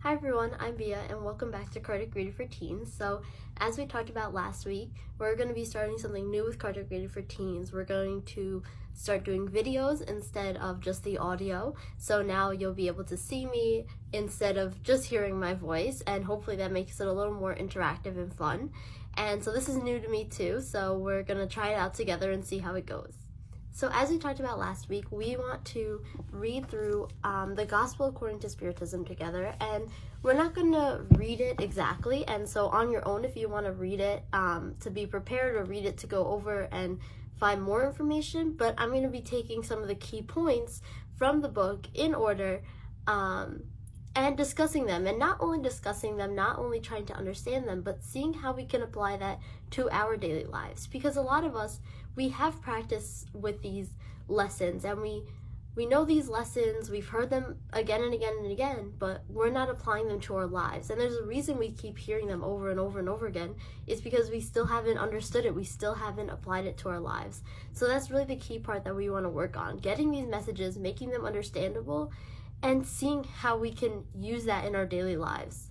Hi everyone, I'm Bia and welcome back to Kardec Reading for Teens. So as we talked about last week, we're going to be starting something new with Kardec Reading for Teens. We're going to start doing videos instead of just the audio. So now you'll be able to see me instead of just hearing my voice, and hopefully that makes it a little more interactive and fun. And so this is new to me too, so we're going to try it out together and see how it goes. So as we talked about last week, we want to read through the Gospel according to Spiritism together, and we're not going to read it exactly, and so on your own, if you want to read it to be prepared or read it to go over and find more information, but I'm going to be taking some of the key points from the book in order and discussing them, and not only discussing them, not only trying to understand them, but seeing how we can apply that to our daily lives, because a lot of us, we have practice with these lessons, and we know these lessons, we've heard them again and again and again, but we're not applying them to our lives. And there's a reason we keep hearing them over and over and over again, is because we still haven't understood it, we still haven't applied it to our lives. So that's really the key part that we want to work on, getting these messages, making them understandable, and seeing how we can use that in our daily lives.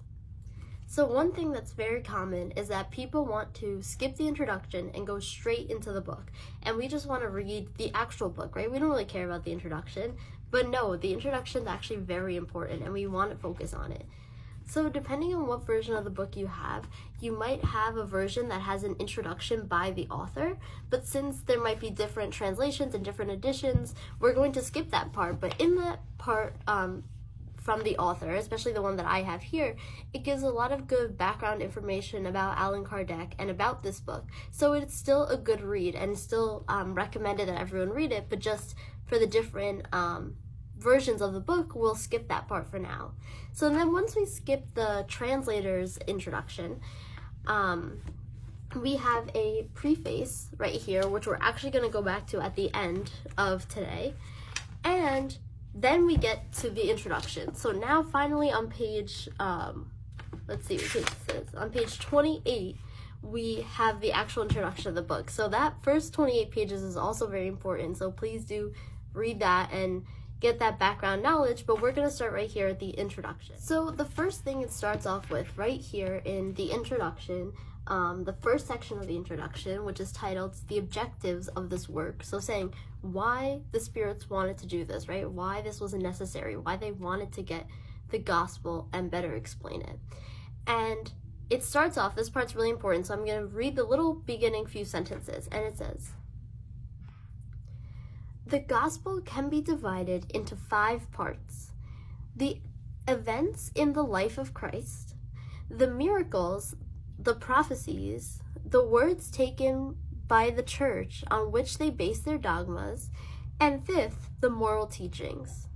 So one thing that's very common is that people want to skip the introduction and go straight into the book. And we just want to read the actual book, right? We don't really care about the introduction. But no, the introduction is actually very important and we want to focus on it. So depending on what version of the book you have, you might have a version that has an introduction by the author, but since there might be different translations and different editions, we're going to skip that part. But in that part from the author, especially the one that I have here, it gives a lot of good background information about Allan Kardec and about this book. So it's still a good read and still recommended that everyone read it, but just for the different versions of the book, we'll skip that part for now. So then once we skip the translator's introduction, we have a preface right here, which we're actually going to go back to at the end of today, and then we get to the introduction. So now finally on page, let's see what page this is. On page 28, we have the actual introduction of the book. So that first 28 pages is also very important, so please do read that and get that background knowledge, but we're going to start right here at the introduction. So the first thing it starts off with right here in the introduction, the first section of the introduction, which is titled The Objectives of This Work. So saying why the spirits wanted to do this, right? Why this was necessary, why they wanted to get the gospel and better explain it. And it starts off, this part's really important, so I'm going to read the little beginning few sentences, and it says, "The gospel can be divided into 5 parts: the events in the life of Christ, the miracles, the prophecies, the words taken by the church on which they base their dogmas, and 5th, the moral teachings."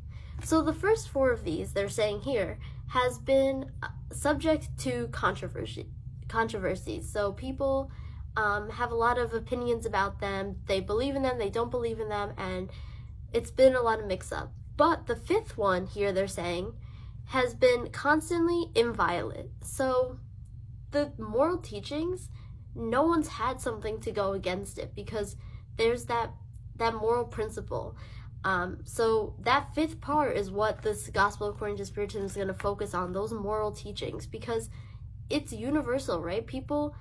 So the first 4 of these, they're saying here, has been subject to controversies. So people have a lot of opinions about them. They believe in them, they don't believe in them, and it's been a lot of mix-up. But the 5th one here, they're saying, has been constantly inviolate. So the moral teachings, no one's had something to go against it because there's that moral principle. So that 5th part is what this Gospel according to Spiritism is going to focus on, those moral teachings, because it's universal, right? People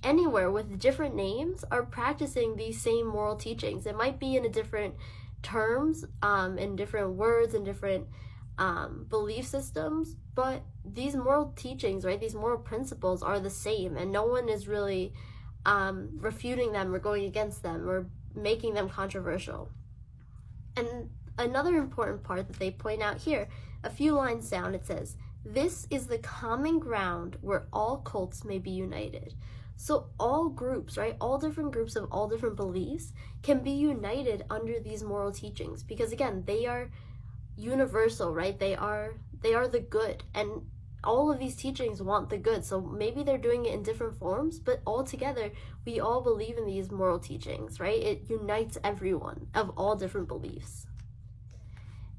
anywhere with different names are practicing these same moral teachings. It might be in a different terms, in different words, and different belief systems, but these moral teachings, right, these moral principles are the same, and no one is really refuting them or going against them or making them controversial. And another important part that they point out here, a few lines down, it says, "This is the common ground where all cults may be united." So all groups, right, all different groups of all different beliefs can be united under these moral teachings, because again, they are universal, right? They are the good, and all of these teachings want the good. So maybe they're doing it in different forms, but all together we all believe in these moral teachings, right? It unites everyone of all different beliefs.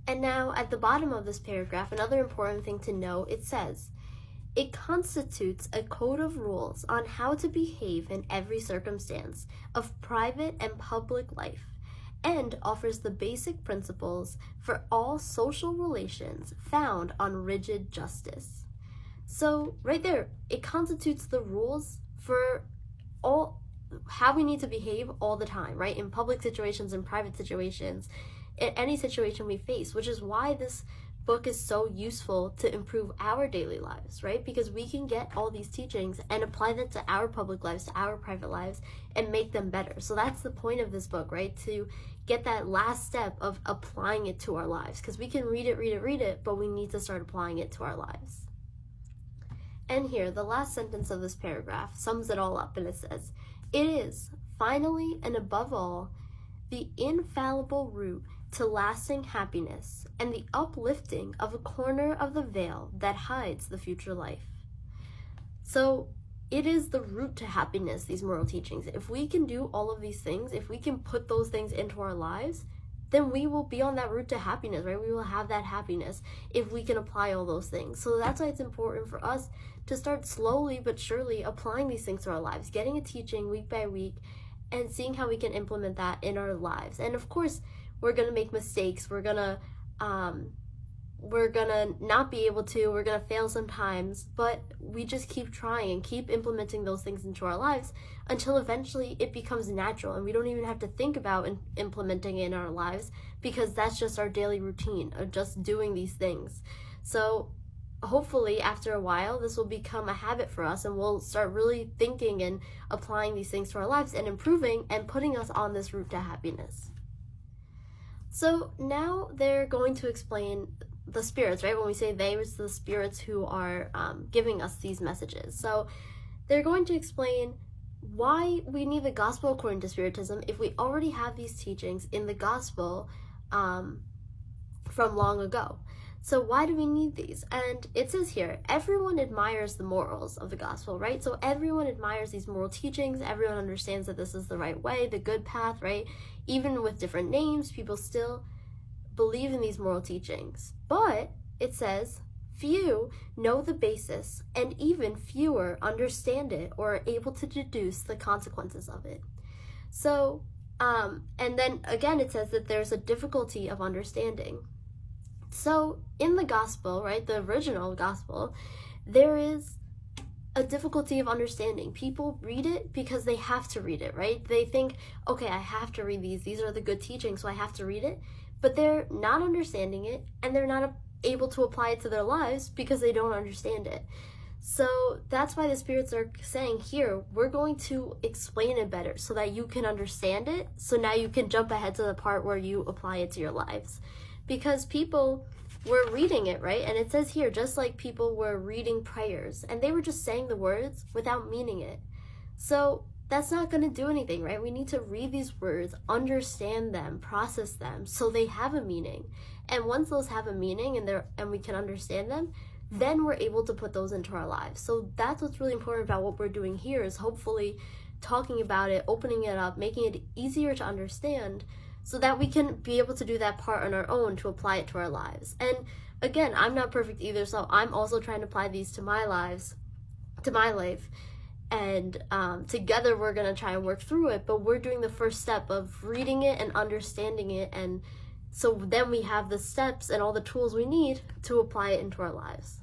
And now at the bottom of this paragraph, another important thing to know, it says, "It constitutes a code of rules on how to behave in every circumstance of private and public life, and offers the basic principles for all social relations found on rigid justice. So right there, it constitutes the rules for all how we need to behave all the time, right? In public situations, in private situations, in any situation we face, which is why this book is so useful to improve our daily lives, right? Because we can get all these teachings and apply them to our public lives, to our private lives, and make them better. So that's the point of this book, right? To get that last step of applying it to our lives, because we can read it, but we need to start applying it to our lives. And here, the last sentence of this paragraph sums it all up, and it says, "It is, finally and above all, the infallible route to lasting happiness and the uplifting of a corner of the veil that hides the future life." So it is the route to happiness, these moral teachings. If we can do all of these things, if we can put those things into our lives, then we will be on that route to happiness, right? We will have that happiness if we can apply all those things. So that's why it's important for us to start slowly but surely applying these things to our lives, getting a teaching week by week, and seeing how we can implement that in our lives. And of course, we're gonna make mistakes. We're gonna not be able to. We're gonna fail sometimes, but we just keep trying and keep implementing those things into our lives until eventually it becomes natural, and we don't even have to think about implementing it in our lives, because that's just our daily routine of just doing these things. So hopefully after a while this will become a habit for us, and we'll start really thinking and applying these things to our lives and improving and putting us on this route to happiness. So now they're going to explain the spirits, right? When we say they, it's the spirits who are giving us these messages. So they're going to explain why we need the gospel according to Spiritism if we already have these teachings in the gospel from long ago. So why do we need these? And it says here, everyone admires the morals of the gospel, right? So everyone admires these moral teachings. Everyone understands that this is the right way, the good path, right? Even with different names, people still believe in these moral teachings. But it says, few know the basis, and even fewer understand it or are able to deduce the consequences of it. So, and then again, it says that there's a difficulty of understanding. So in the gospel, right, the original gospel, there is a difficulty of understanding. People read it because they have to read it, right? They think, okay, I have to read these. These are the good teachings, so I have to read it. But they're not understanding it, and they're not able to apply it to their lives because they don't understand it. So that's why the spirits are saying here, we're going to explain it better so that you can understand it. So now you can jump ahead to the part where you apply it to your lives. Because people were reading it, right? And it says here, just like people were reading prayers, and they were just saying the words without meaning it. So that's not going to do anything, right? We need to read these words, understand them, process them, so they have a meaning. And once those have a meaning and we can understand them, then we're able to put those into our lives. So that's what's really important about what we're doing here, is hopefully talking about it, opening it up, making it easier to understand, so that we can be able to do that part on our own to apply it to our lives. And again, I'm not perfect either, so I'm also trying to apply these to my life. And together we're going to try and work through it, but we're doing the first step of reading it and understanding it, and so then we have the steps and all the tools we need to apply it into our lives.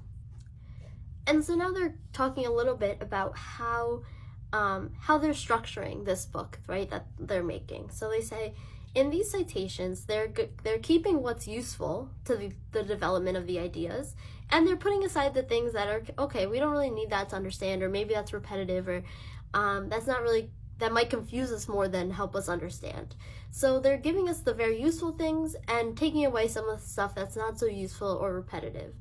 And so now they're talking a little bit about how they're structuring this book, right, that they're making. So they say, in these citations, they're keeping what's useful to the development of the ideas, and they're putting aside the things that are, okay, we don't really need that to understand, or maybe that's repetitive, or that might confuse us more than help us understand. So they're giving us the very useful things and taking away some of the stuff that's not so useful or repetitive.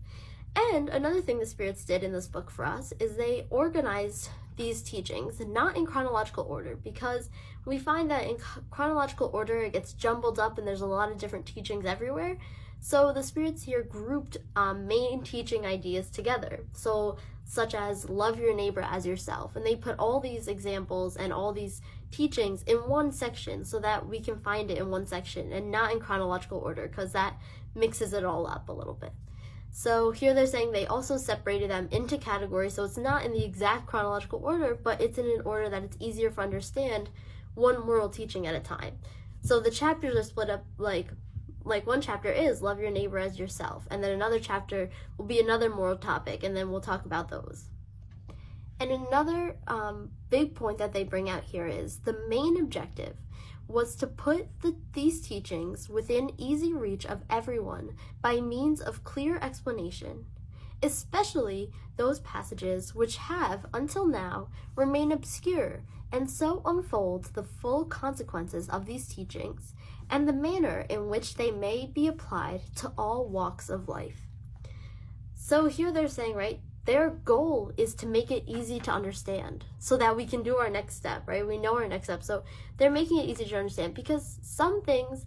And another thing the spirits did in this book for us is they organized these teachings not in chronological order, because we find that in chronological order it gets jumbled up and there's a lot of different teachings everywhere. So the spirits here grouped main teaching ideas together, so such as love your neighbor as yourself, and they put all these examples and all these teachings in one section so that we can find it in one section and not in chronological order, because that mixes it all up a little bit. So here they're saying they also separated them into categories, so it's not in the exact chronological order, but it's in an order that it's easier for understand one moral teaching at a time. So the chapters are split up like one chapter is love your neighbor as yourself, and then another chapter will be another moral topic, and then we'll talk about those. And another big point that they bring out here is the main objective was to put these teachings within easy reach of everyone by means of clear explanation, especially those passages which have, until now, remained obscure, and so unfold the full consequences of these teachings and the manner in which they may be applied to all walks of life. So here they're saying, right, their goal is to make it easy to understand so that we can do our next step, right? We know our next step. So they're making it easy to understand, because some things,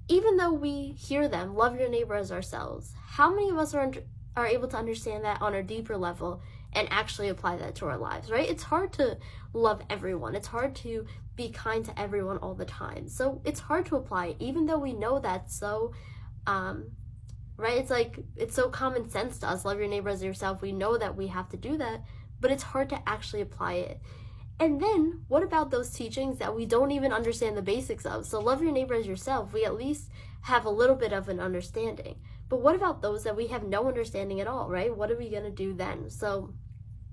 even though we hear them, love your neighbor as ourselves, how many of us are able to understand that on a deeper level and actually apply that to our lives, right? It's hard to love everyone. It's hard to be kind to everyone all the time. So it's hard to apply, even though we know that. So, right? It's like, it's so common sense to us, love your neighbor as yourself. We know that we have to do that, but it's hard to actually apply it. And then what about those teachings that we don't even understand the basics of? So love your neighbor as yourself, we at least have a little bit of an understanding. But what about those that we have no understanding at all, right? What are we going to do then? So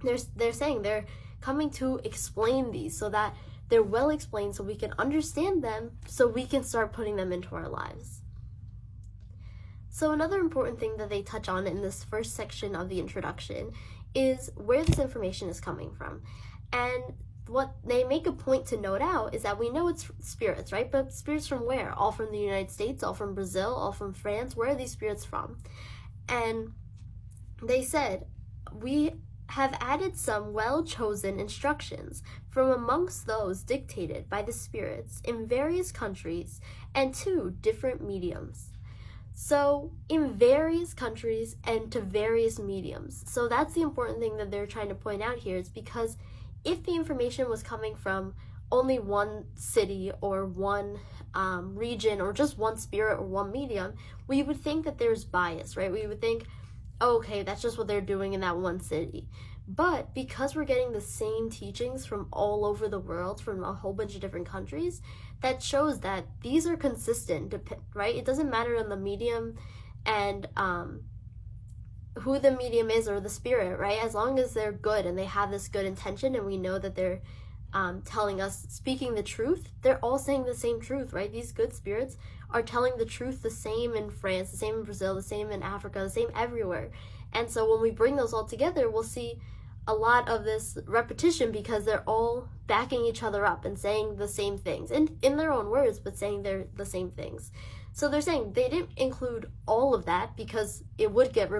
they're saying they're coming to explain these so that they're well explained so we can understand them, so we can start putting them into our lives. So another important thing that they touch on in this first section of the introduction is where this information is coming from. And what they make a point to note out is that we know it's spirits, right? But spirits from where? All from the United States, all from Brazil, all from France. Where are these spirits from? And they said, we have added some well-chosen instructions from amongst those dictated by the spirits in various countries and to different mediums. So in various countries and to various mediums. So that's the important thing that they're trying to point out here, is because if the information was coming from only one city or one region or just one spirit or one medium, we would think that there's bias, right? We would think, oh, okay, that's just what they're doing in that one city. But because we're getting the same teachings from all over the world, from a whole bunch of different countries, that shows that these are consistent, right? It doesn't matter on the medium and who the medium is or the spirit, right? As long as they're good and they have this good intention and we know that they're telling us, speaking the truth, they're all saying the same truth, right? These good spirits are telling the truth, the same in France, the same in Brazil, the same in Africa, the same everywhere. And so when we bring those all together, we'll see a lot of this repetition, because they're all backing each other up and saying the same things, and in their own words, but saying they're the same things. So they're saying they didn't include all of that because it would get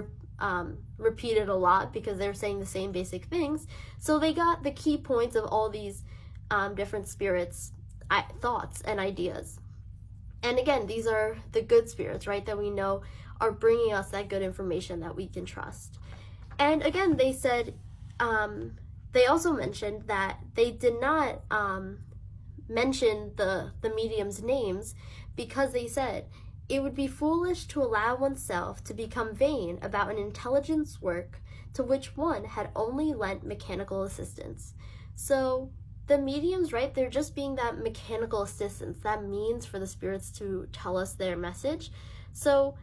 repeated a lot, because they're saying the same basic things. So they got the key points of all these different spirits' thoughts and ideas. And again, these are the good spirits, right, that we know are bringing us that good information that we can trust. And again, they said, they also mentioned that they did not mention the medium's names, because they said it would be foolish to allow oneself to become vain about an intelligence work to which one had only lent mechanical assistance. So the mediums, right, they're just being that mechanical assistance, that means for the spirits to tell us their message. So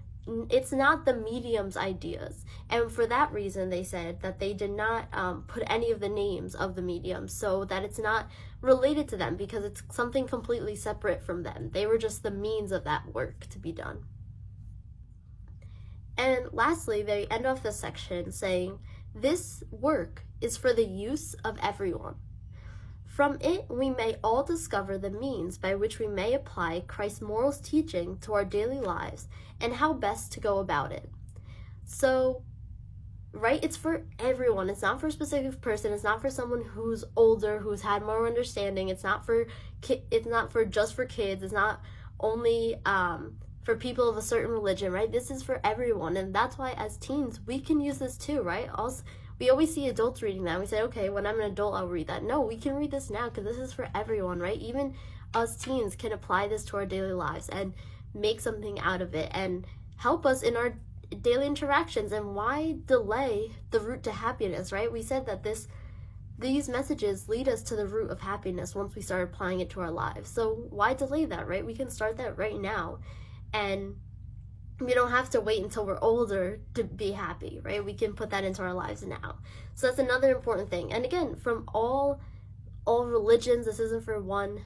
it's not the medium's ideas. And for that reason, they said that they did not put any of the names of the mediums, so that it's not related to them, because it's something completely separate from them. They were just the means of that work to be done. And lastly, they end off this section saying, this work is for the use of everyone. From it, we may all discover the means by which we may apply Christ's morals teaching to our daily lives and how best to go about it. So, right, it's for everyone. It's not for a specific person. It's not for someone who's older, who's had more understanding. It's not for just for kids. It's not only for people of a certain religion, right? This is for everyone, and that's why as teens we can use this too, right? Also, we always see adults reading that, and we say, okay, when I'm an adult, I'll read that. No, we can read this now, because this is for everyone, right? Even us teens can apply this to our daily lives and make something out of it and help us in our daily interactions. And why delay the route to happiness, right? We said that this these messages lead us to the root of happiness once we start applying it to our lives. So why delay that, right? We can start that right now, and we don't have to wait until we're older to be happy, right? We can put that into our lives now. So that's another important thing. And again, from all religions, this isn't for one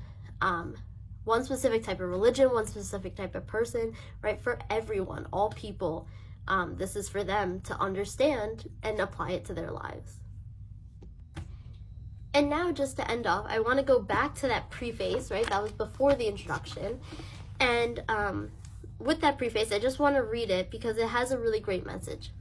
specific type of religion, one specific type of person, right? For everyone, all people, this is for them to understand and apply it to their lives. And now, just to end off, I want to go back to that preface, right? That was before the introduction. And with that preface, I just want to read it because it has a really great message.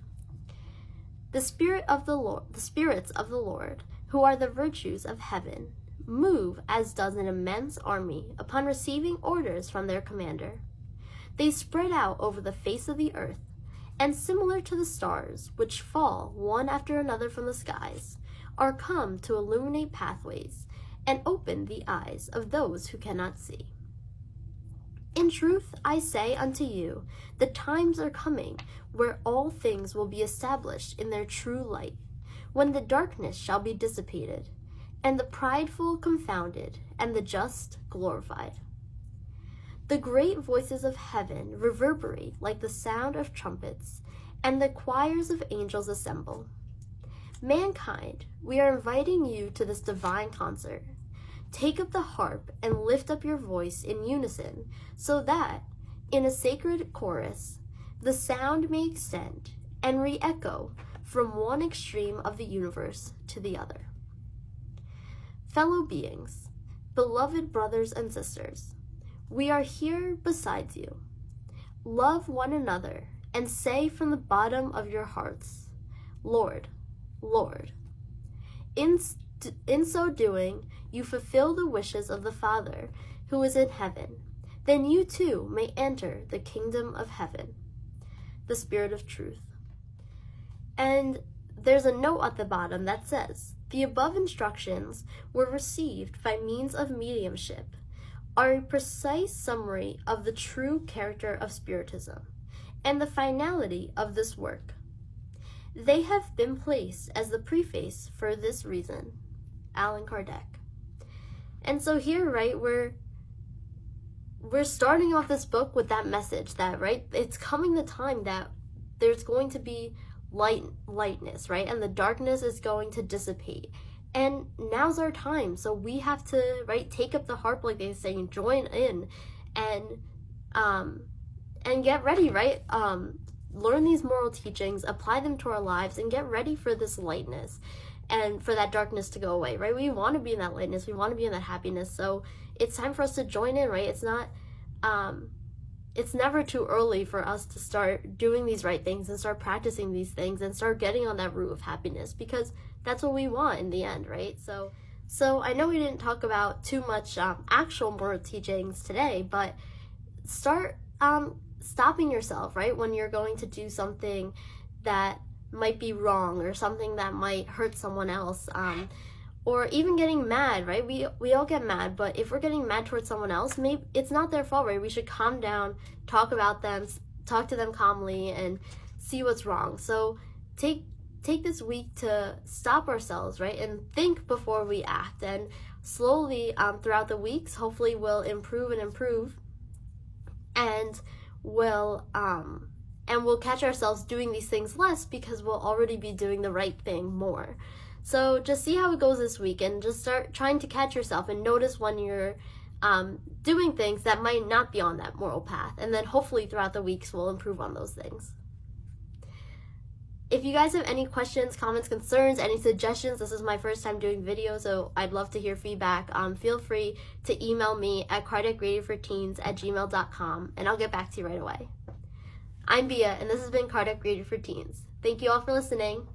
The spirits of the Lord, who are the virtues of heaven, move as does an immense army upon receiving orders from their commander. They spread out over the face of the earth, and similar to the stars, which fall one after another from the skies, are come to illuminate pathways and open the eyes of those who cannot see. In truth, I say unto you, the times are coming where all things will be established in their true light, when the darkness shall be dissipated, and the prideful confounded, and the just glorified. The great voices of heaven reverberate like the sound of trumpets, and the choirs of angels assemble. Mankind, we are inviting you to this divine concert. Take up the harp and lift up your voice in unison, so that, in a sacred chorus, the sound may extend and re-echo from one extreme of the universe to the other. Fellow beings, beloved brothers and sisters, we are here beside you. Love one another and say from the bottom of your hearts, Lord, Lord. In so doing, you fulfill the wishes of the Father who is in heaven. Then you too may enter the kingdom of heaven, the Spirit of Truth. And there's a note at the bottom that says, the above instructions were received by means of mediumship, are a precise summary of the true character of Spiritism and the finality of this work. They have been placed as the preface for this reason. Allan Kardec. And so here, right, we're starting off this book with that message that, right, it's coming the time that there's going to be lightness, right, and the darkness is going to dissipate. And now's our time, so we have to, right, take up the harp, like they say, and join in, and get ready, right, learn these moral teachings, apply them to our lives, and get ready for this lightness and for that darkness to go away, right? We want to be in that lightness, we want to be in that happiness, so it's time for us to join in, right? It's not, it's never too early for us to start doing these right things and start practicing these things and start getting on that route of happiness, because that's what we want in the end, right? So I know we didn't talk about too much actual moral teachings today, but start stopping yourself, right, when you're going to do something that might be wrong or something that might hurt someone else, or even getting mad, right? We all get mad, but if we're getting mad towards someone else, maybe it's not their fault, right? We should calm down, talk about them, talk to them calmly, and see what's wrong. So take this week to stop ourselves, right, and think before we act, and slowly throughout the weeks, hopefully we'll improve, and we'll catch ourselves doing these things less, because we'll already be doing the right thing more. So just see how it goes this week, and just start trying to catch yourself and notice when you're doing things that might not be on that moral path, and then hopefully throughout the weeks we'll improve on those things. If you guys have any questions, comments, concerns, any suggestions, this is my first time doing videos, so I'd love to hear feedback. Feel free to email me at kardecrated4teens@gmail.com, and I'll get back to you right away. I'm Bia, and this has been Kardec Graded for Teens. Thank you all for listening.